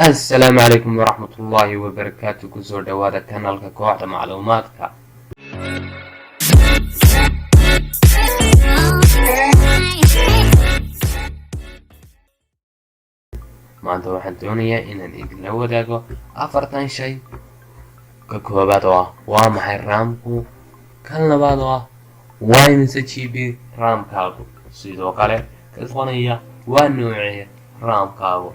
السلام عليكم ورحمة الله وبركاته. كسور دوادا كانالك كوحدة معلوماتك. maanta waxaan doonayaa inaan idinla wadaago 4 shay ka koobaad oo ah waa maxay raamku, kan labaad oo ah waa imise GB raamkaagu, sidoo kale ka noqonaya waa noocee raamkaagu,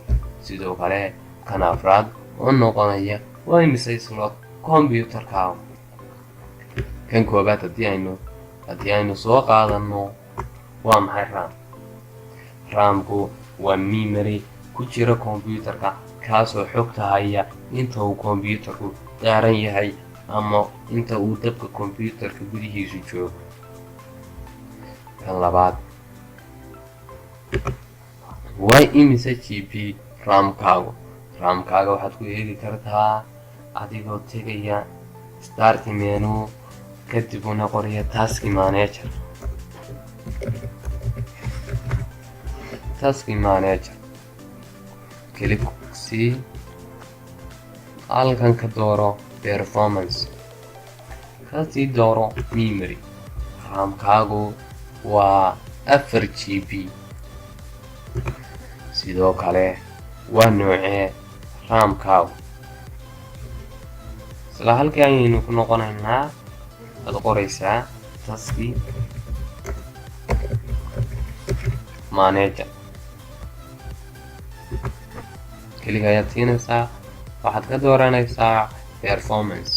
sidoo kale kan afraad oo noqonaya waa imise slot computerkaagu. kan koobaad haddii aynu soo qaadano waa maxay raamku waa memory ku jira computerka kaasoo xogta haya inta uu computerku daaran yahay ama inta uu dabka computerka gudihiisu joogo. kan labaad waa imise GB raamkaagu waxaad ku eegi kartaa adigoo tegaya start menu kadibna qoraya task manager click see halkan ka dooro performance kasii dooro memory. raamkaagu waa 4 GB. sidoo kale waa noocee raamkaagu. isla halkii ayaynu ku noqonaynaa, aad qoraysaa task manager kaliya ayaad siinaysaa, waxaad ka dooranaysaa performance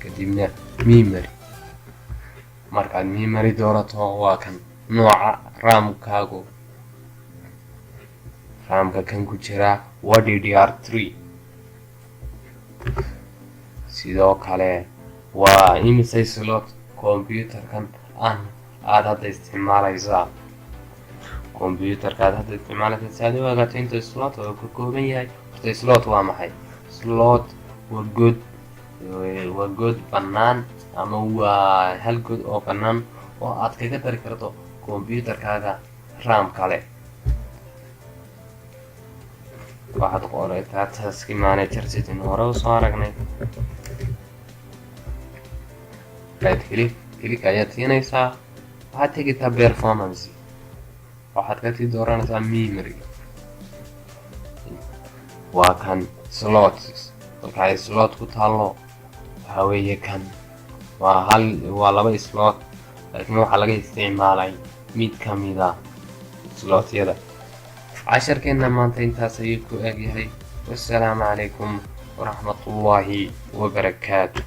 kadibna memory. markaad memory doorato waa kan nooca raamkaagu. raamka kan ku jira waa DDR3. sidoo kale waa imise slot computerkan aad hadda isticmaalaysaa. computerkaad hadda isticmaalaysaa si aad u ogaato inta slot oo ka kooban yahay. horta slot waa maxay? slot waa god bannaan ama waa hal god oo bannaan oo aad kaga dari karto computerkaaga raam kale. waxaad qoraysaa task manager sidii hore usoo aragnay. click ayaad siinaysaa, waxaad tegaysaa performance, waxaad kasii dooranaysaa memory. waa kan slots. halka ay slot ku taalo waxa weeye kan waa 2 slot, laakiin waxaa laga isticmaalay mid ka mida slotyada. casharkeena maanta intaas ayuu ku egyahay. wassalaamu calaykum waraxmatullaahi wabarakaatu.